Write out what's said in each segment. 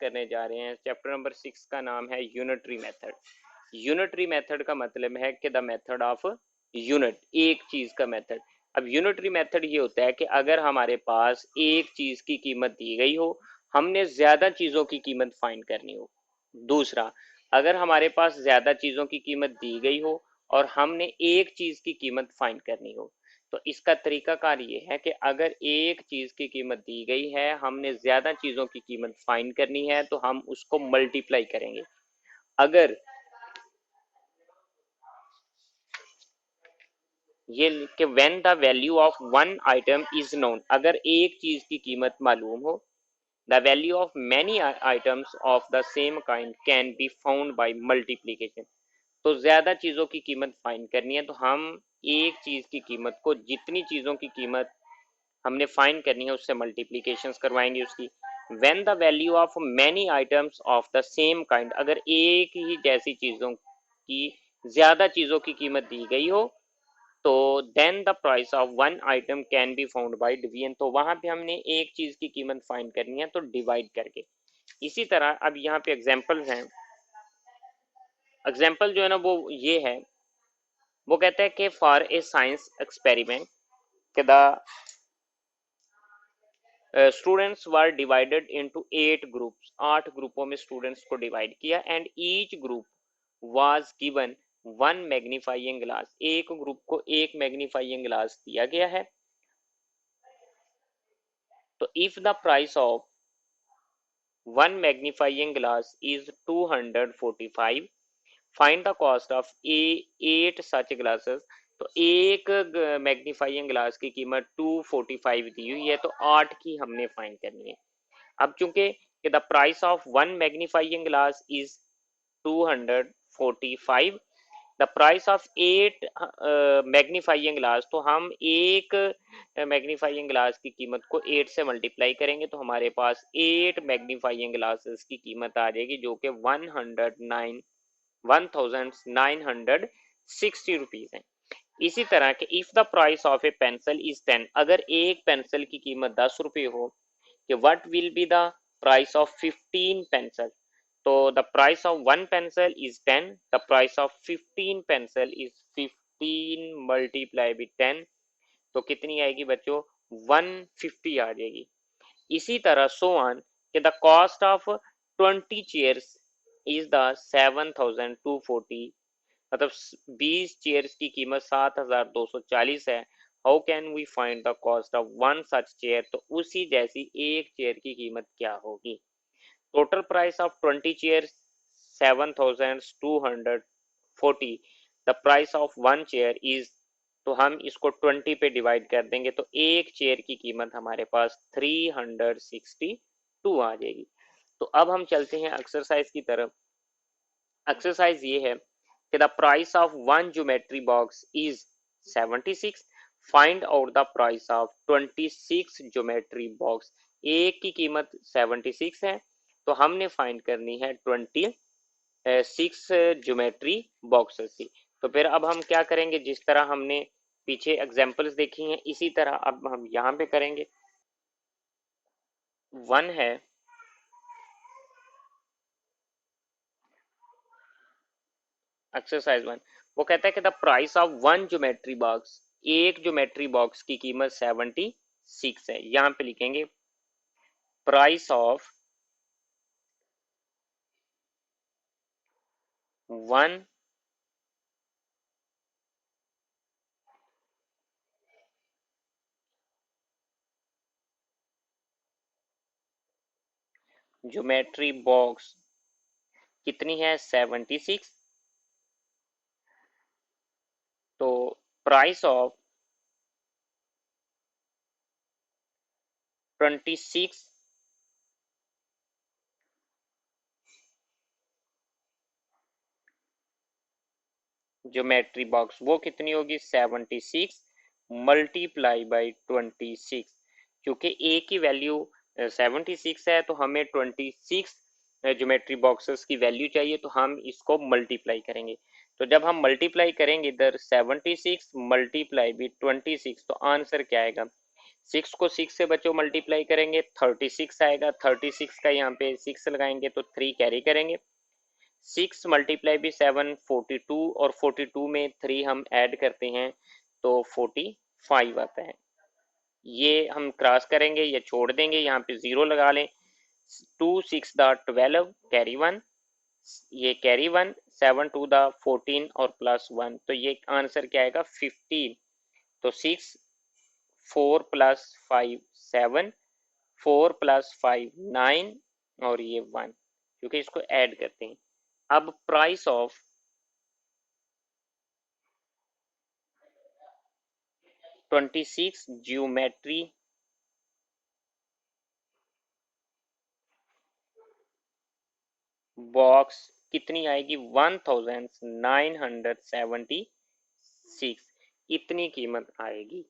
करने जा रहे हैं। चैप्टर नंबर 6 का नाम है यूनिटरी मेथड। यूनिटरी मेथड का मतलब है कि द मेथड ऑफ यूनिट, एक चीज का मेथड। अब यूनिटरी मेथड ये होता है कि अगर हमारे पास एक चीज की कीमत दी गई हो, हमने ज्यादा चीजों की कीमत फाइंड करनी हो। दूसरा, अगर हमारे पास ज्यादा चीजों की कीमत दी गई हो और हमने एक चीज की कीमत फाइंड करनी हो, तो इसका तरीकाकार ये है कि अगर एक चीज की कीमत दी गई है, हमने ज्यादा चीजों की कीमत फाइंड करनी है, तो हम उसको मल्टीप्लाई करेंगे। अगर ये कि when the value of one item is known, अगर एक चीज की कीमत मालूम हो, the value of many items of the same kind can be found bye multiplication. तो ज्यादा चीजों की कीमत फाइंड करनी है, तो हम एक चीज की कीमत को जितनी चीजों की कीमत हमने फाइंड करनी है उससे मल्टीप्लीकेशन करवाएंगे उसकी। When the value of many items of the same kind, अगर एक ही जैसी चीजों की ज्यादा चीजों की कीमत दी गई हो, तो then the price of one item can be found by division. तो वहां पे हमने एक चीज की कीमत फाइंड करनी है तो डिवाइड करके। इसी तरह अब यहाँ पे एग्जांपल हैं। एग्जांपल जो है ना वो ये है, वो कहता है कि फॉर ए साइंस एक्सपेरिमेंट के the students were divided into 8 groups, 8 ग्रुपों में स्टूडेंट्स को डिवाइड किया, and each group was given one magnifying glass, एक ग्रुप को एक मैग्नीफाइंग ग्लास दिया गया है। तो if the price of one magnifying glass is 245, find the cost of at such glasses. तो एक मैग्नीफाइंग ग्लास की कीमत 245 दी हुई है, तो 8 की हमने फाइंड करनी है। अब चूंकि the price of one magnifying glass is 245, the price of 8 magnifying glass, तो हम एक मैग्नीफाइंग ग्लास की कीमत को 8 से मल्टीप्लाई करेंगे, तो हमारे पास 8 मैग्नीफाइंग ग्लासेस की कीमत आ जाएगी, जो कि 1960 रुपीज है। इसी तरह के if the price of A pencil is 10, अगर एक पेंसिल की कीमत 10 रुपये हो, कि what will be the price of 15 pencil. तो the price of one pencil is 10, the price of 15 pencil is 15 multiply with 10, तो कितनी आएगी बच्चों, 150 आ जाएगी। इसी तरह सो ऑन कि the cost of 20 chairs is the 7240, मतलब 20 चेयर्स की कीमत 7240 है। How can we find the cost of one such chair, तो उसी जैसी एक चेयर की कीमत क्या होगी। Total price of 20 chair 7240, the price of one chair is, तो हम इसको 20 पे डिवाइड कर देंगे, तो एक चेयर की कीमत हमारे पास 362 आ जाएगी। तो अब हम चलते हैं एक्सरसाइज की तरफ। एक्सरसाइज ये है कि the price of one geometry box is 76, find out the price of 26 geometry box. एक की कीमत 76 है, तो हमने फाइंड करनी है 26 ज्योमेट्री बॉक्सेस की। तो फिर अब हम क्या करेंगे, जिस तरह हमने पीछे एग्जांपल्स देखी हैं इसी तरह अब हम यहाँ पे करेंगे। वन है, एक्सरसाइज वन, वो कहता है कि the price of one geometry box, एक ज्योमेट्री बॉक्स की कीमत 76 है। यहाँ पे लिखेंगे price of one geometry box कितनी है, 76। तो प्राइस ऑफ 26 ज्योमेट्री बॉक्स वो कितनी होगी, 76 मल्टीप्लाई बाई 26। क्योंकि ए की वैल्यू 76 है, तो हमें 26 ज्योमेट्री बॉक्सेस की वैल्यू चाहिए, तो हम इसको मल्टीप्लाई करेंगे। तो जब हम मल्टीप्लाई करेंगे इधर 76 मल्टीप्लाई विद 26, तो आंसर क्या आएगा, 6 को 6 से बच्चों मल्टीप्लाई करेंगे 36 आएगा, 36 का यहाँ पे 6 लगाएंगे तो 3 कैरी करेंगे। 6 मल्टीप्लाई भी 7 42, और 42 में 3 हम ऐड करते हैं तो 45 आता है। ये हम क्रॉस करेंगे या छोड़ देंगे, यहाँ पे 0 लगा लें। 2 6 द 12 कैरी 1, ये कैरी 1, 7 2 द 14 और प्लस 1, तो ये आंसर क्या आएगा 15। तो 6 4 प्लस 5 7, 4 प्लस 5 9, और ये 1, क्योंकि इसको ऐड करते हैं। अब प्राइस ऑफ 26 ज्योमेट्री बॉक्स कितनी आएगी 1976, इतनी कीमत आएगी।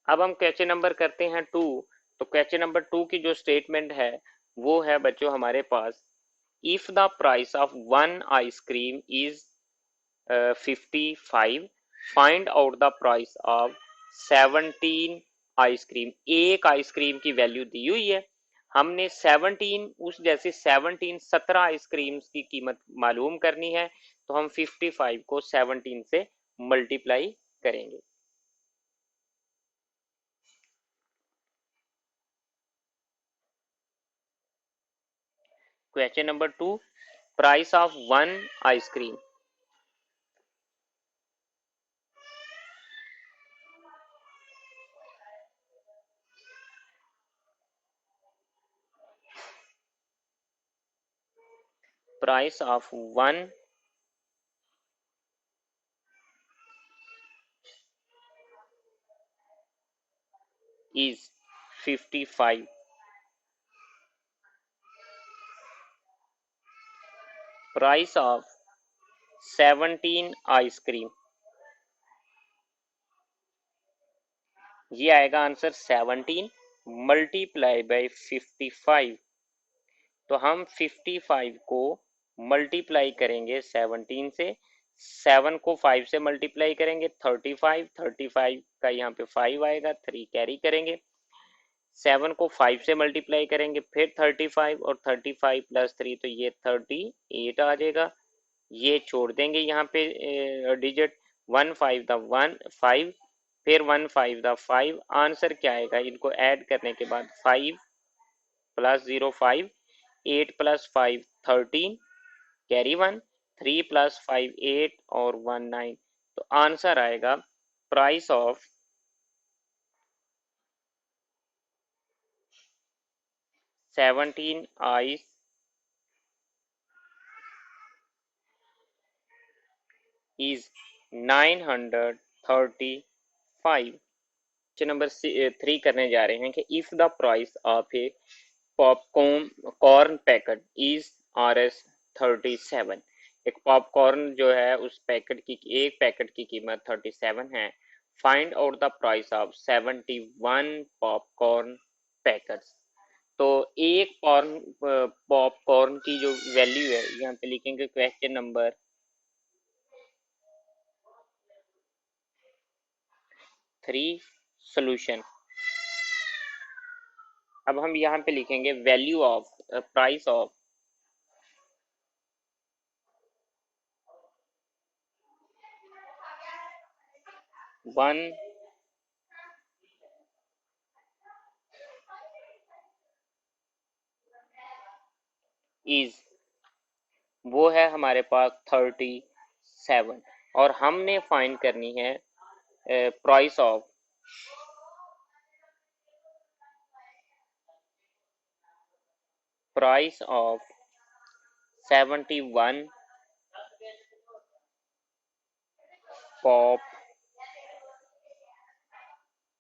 अब हम क्वेश्चन नंबर करते हैं 2। तो क्वेश्चन नंबर 2 की जो स्टेटमेंट है वो है बच्चों हमारे पास, if the price of one ice cream is 55, find out the price of 17 ice cream. एक आइसक्रीम की वैल्यू दी हुई है, हमने 17 उस जैसे 17 आइसक्रीम्स की कीमत मालूम करनी है, तो हम 55 को 17 से मल्टीप्लाई करेंगे। Question number 2, price of one asking price of one is 55, price of 17 ice cream, ये आएगा आंसर 17 मल्टीप्लाई बाय 55। तो हम 55 को मल्टीप्लाई करेंगे 17 से, 7 को 5 से मल्टीप्लाई करेंगे 35, 35 का यहाँ पे 5 आएगा, 3 कैरी करेंगे। 7 को 5 से मल्टीप्लाई करेंगे फिर 35, और 35 प्लस 3 तो ये 38 आ जाएगा। ये छोड़ देंगे यहाँ पे डिजिट, 1 5 द 1 5, फिर 1 5 द 5, आंसर क्या आएगा इनको ऐड करने के बाद 5 प्लस 0 5, 8 प्लस 5 13, कैरी 1, 3 प्लस 5 8 और 1 9, तो आंसर आएगा price of 17 ice is 935। Question number 3 करने जा रहे हैं कि if the price of A popcorn corn packet is Rs 37, एक पॉपकॉर्न जो है उस पैकेट की एक पैकेट की कीमत 37 है, find out the price of 71 popcorn packets. तो एक पॉपकॉर्न की जो वैल्यू है यहाँ पे लिखेंगे क्वेश्चन नंबर 3 सॉल्यूशन। अब हम यहाँ पे लिखेंगे value of price of one is, वो है हमारे पास 37, और हमने फाइंड करनी है price of price of 71 pop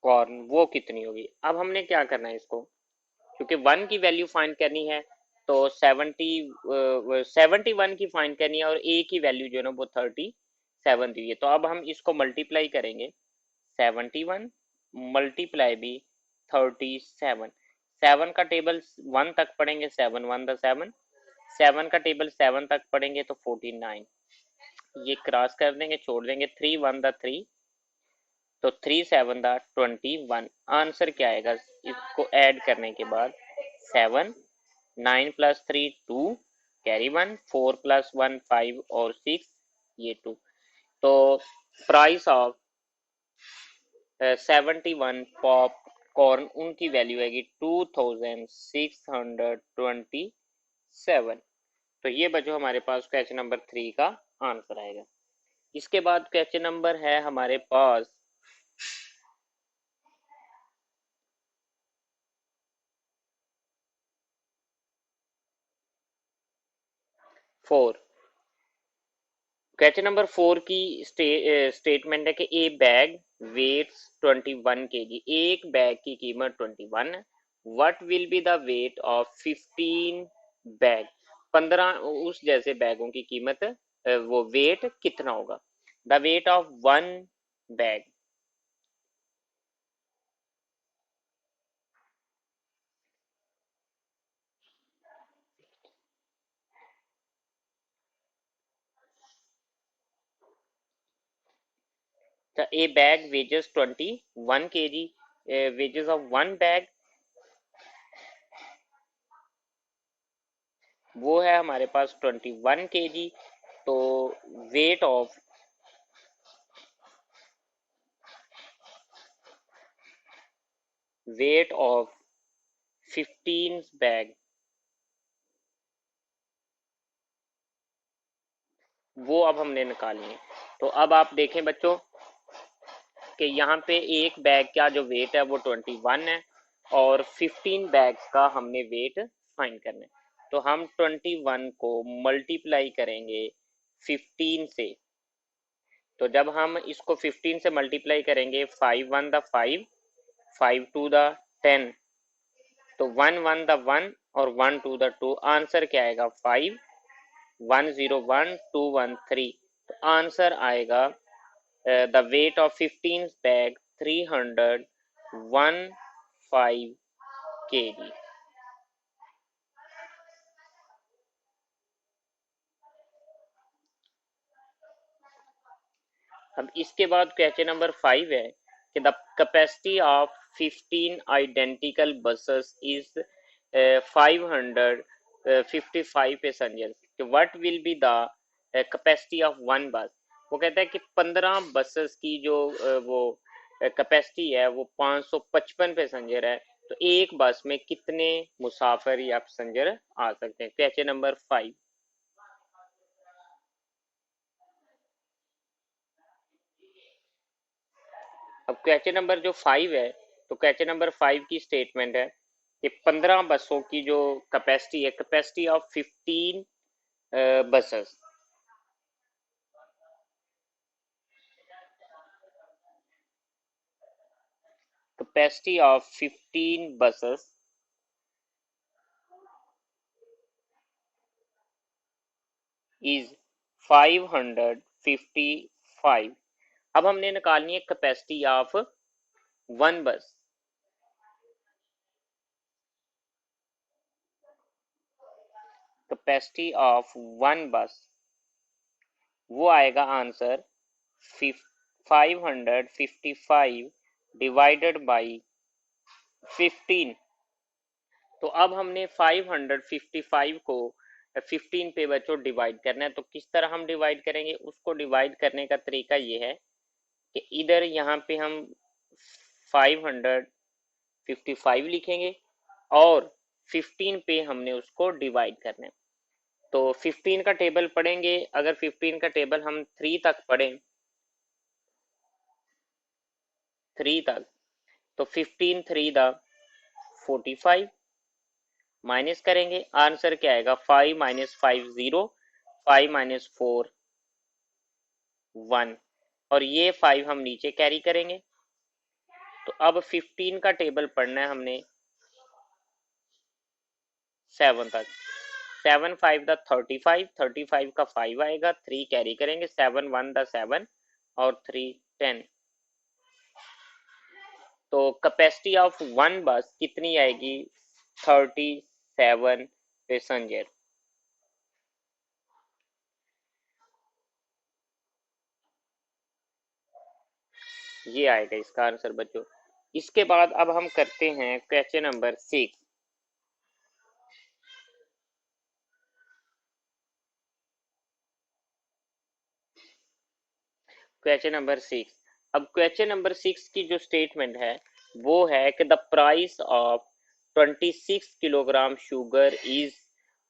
corn, वो कितनी होगी। अब हमने क्या करना है इसको, क्योंकि 1 की वैल्यू फाइंड करनी है तो 71 की फाइंड करनी है, और ए की वैल्यू जो है ना वो 37 दी है। तो अब हम इसको मल्टीप्लाई करेंगे, 71 मल्टीप्लाई भी 37, 7 का टेबल 1 तक पढ़ेंगे 7 1 द 7, 7 का टेबल 7 तक पढ़ेंगे तो 49, ये क्रॉस कर देंगे छोड़ देंगे 3 1 द 3, तो 3 7 21, आंसर क्या आएगा इसको ऐड करने के बाद? 7, 9 + 3 2, कैरी 1, 4 + 1 5 और 6, ये 2। तो प्राइस ऑफ 71 पॉपकॉर्न, उनकी वैल्यू आएगी 2627। तो ये बचो हमारे पास क्वेश्चन नंबर 3 का आंसर आएगा। इसके बाद क्वेश्चन नंबर है हमारे पास 4। क्वेश्चन नंबर 4 की स्टेटमेंट है कि ए बैग वेट्स 21 kg, एक बैग की कीमत 21 है। What will be the weight of 15 bag, 15 उस जैसे बैगों की कीमत, वो वेट कितना होगा? The weight of one bag. A bag wages 21 kg, wages of one bag वो है हमारे पास 21 kg। तो weight of weight of 15 bag वो अब हमने निकालनी है। तो अब आप देखें बच्चों कि यहाँ पे एक बैग का जो वेट है वो 21 है और 15 बैग्स का हमने वेट फाइंड करना है। तो हम 21 को मल्टीप्लाई करेंगे 15 से। तो जब हम इसको 15 से मल्टीप्लाई करेंगे, 5 1 द 5, 5 2 द 10, तो 1 1 द 1 और 1 2 द 2, आंसर क्या आएगा? 5 1 0 1 2 1 3। तो आंसर आएगा the weight of 15 bag 315 kg। अब इसके बाद क्वेश्चन नंबर 5 है कि the capacity of 15 identical buses is 555 passengers, what will be the capacity of one बस। वो कहता है कि 15 बसेस की जो वो कैपेसिटी है वो 555 पैसेंजर है। तो एक बस में कितने मुसाफिर या पैसेंजर आ सकते हैं? Question number 5। अब क्वेश्चन नंबर जो 5 है, तो क्वेश्चन नंबर 5 की स्टेटमेंट है कि 15 बसों की जो कैपेसिटी है, capacity of 15 buses, capacity of 15 buses is 555। अब हमने निकालनी है कैपेसिटी ऑफ वन बस। कैपेसिटी ऑफ वन बस वो आएगा आंसर 555 डिवाइडेड बाई 15। तो अब हमने 555 को 15 पे बच्चों डिवाइड करना है। तो किस तरह हम डिवाइड करेंगे? उसको डिवाइड करने का तरीका ये है कि इधर यहाँ पे हम 555 लिखेंगे और 15 पे हमने उसको डिवाइड करना है। तो 15 का टेबल पढ़ेंगे, अगर 15 का टेबल हम 3 तक पढ़ें, 3 तक, तो 15 3 द 45, माइनस करेंगे, आंसर क्या आएगा? 5 - 5 0, 5 - 4 1, और ये 5 हम नीचे कैरी करेंगे। तो अब 15 का टेबल पढ़ना है हमने 7 तक। 7 5 द 35, 35 का 5 आएगा, 3 कैरी करेंगे, 7 1 द 7 और 3 10। तो कैपेसिटी ऑफ वन बस कितनी आएगी? 37 पैसेंजर। ये आएगा इसका आंसर बच्चों। इसके बाद अब हम करते हैं क्वेश्चन नंबर 6। Question number 6। अब क्वेश्चन नंबर 6 की जो स्टेटमेंट है वो है कि the price of 26 kilogram sugar is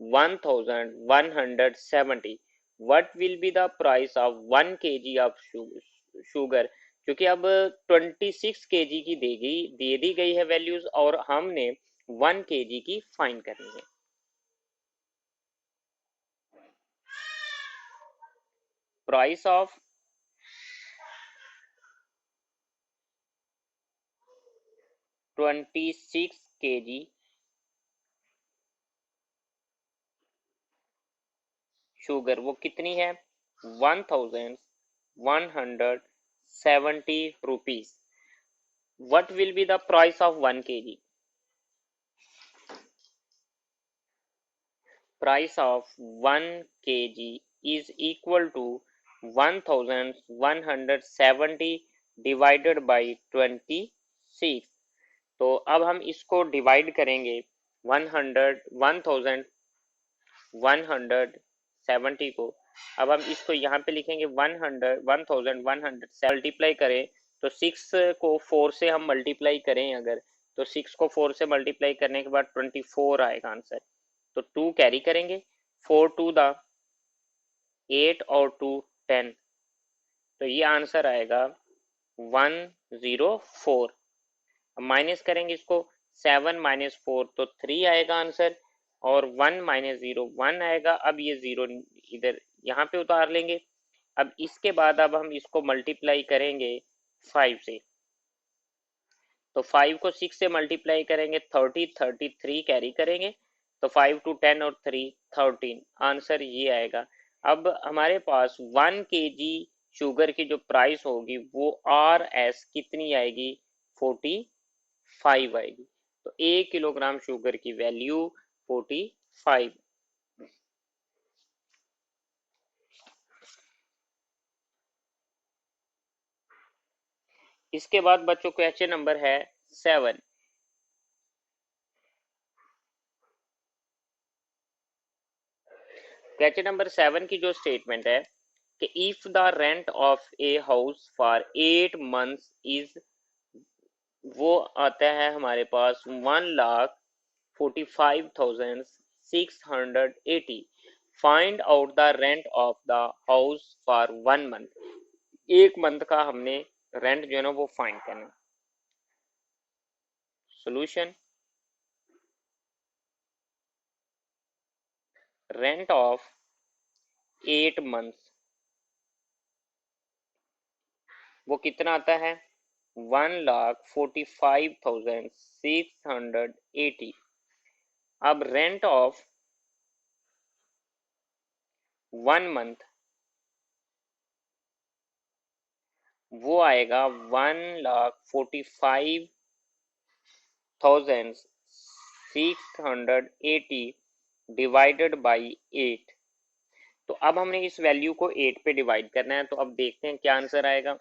1170। What will be the price of 1 KG of sugar. क्योंकि अब 26 केजी की दे दी गई है वैल्यूज और हमने 1 केजी की फाइंड करनी है। प्राइस ऑफ 26 केजी शुगर वो कितनी है 1170 rupees. What will be the price of 1 kg. Price of 1 kg is equal to 1170 divided by 26। तो अब हम इसको डिवाइड करेंगे 1170 को। अब हम इसको यहाँ पे लिखेंगे 1100 से मल्टीप्लाई करें तो 6 को 4 से हम मल्टीप्लाई करें अगर, तो 6 को 4 से मल्टीप्लाई करने के बाद 24 आएगा आंसर। तो 2 कैरी करेंगे, 4 टू द 8 और 2 10, तो ये आंसर आएगा 104। अब माइनस करेंगे इसको, 7 माइनस 4 तो 3 आएगा आंसर, और 1 माइनस 0 1 आएगा। अब ये 0 इधर यहाँ पे उतार लेंगे। अब इसके बाद अब हम इसको मल्टीप्लाई करेंगे 5 से, तो 5 को 6 से मल्टीप्लाई करेंगे 33 कैरी करेंगे, तो 5 टू 10 और 3 13, आंसर ये आएगा। अब हमारे पास 1 केजी शुगर की जो प्राइस होगी वो RS कितनी आएगी 45 आएगी। तो 1 किलोग्राम शुगर की वैल्यू 45। इसके बाद बच्चों क्वेश्चन नंबर है 7। क्वेश्चन नंबर 7 की जो स्टेटमेंट है कि if the rent of a house for 8 months is, वो आता है हमारे पास 1,45,680। Find out the rent of the house for 1 month. एक मंथ का हमने रेंट जो है ना वो फाइंड करना। सॉल्यूशन, रेंट ऑफ 8 मंथ्स वो कितना आता है 1,45,680। अब रेंट ऑफ 1 मंथ वो आएगा 1,45,680 डिवाइडेड बाई 8। तो अब हमने इस वैल्यू को 8 पे डिवाइड करना है, तो अब देखते हैं क्या आंसर आएगा।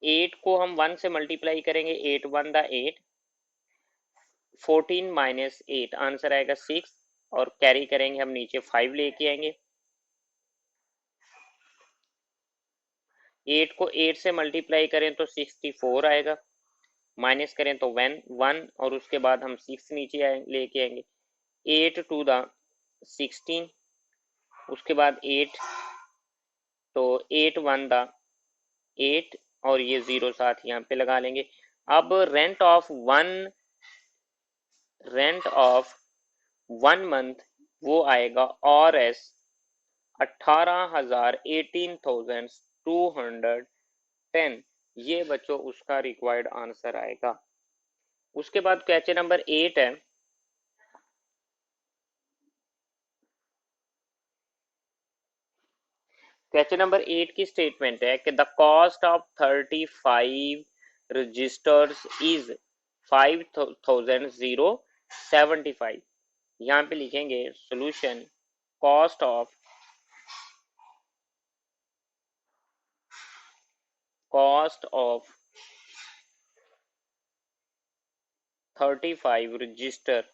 एट को हम 1 से मल्टीप्लाई करेंगे, 8 1 द 8, 14 माइनस 8 आंसर आएगा 6, और कैरी करेंगे हम नीचे 5 लेके आएंगे। 8 को 8 से मल्टीप्लाई करें तो 64 आएगा, माइनस करें तो 1 और उसके बाद हम 6 नीचे लेके आएंगे। 8 टू द 16, उसके बाद 8, तो 8 1 द 8, और ये 0 साथ यहाँ पे लगा लेंगे। अब रेंट ऑफ 1 मंथ वो आएगा RS 18,000 18,210। ये बच्चों उसका रिक्वायर्ड आंसर आएगा। उसके बाद क्वेश्चन नंबर 8 है। क्वेश्चन नंबर 8 की स्टेटमेंट है कि the cost of 35 registers is 5,075। यहाँ पे लिखेंगे सॉल्यूशन, cost of 35 register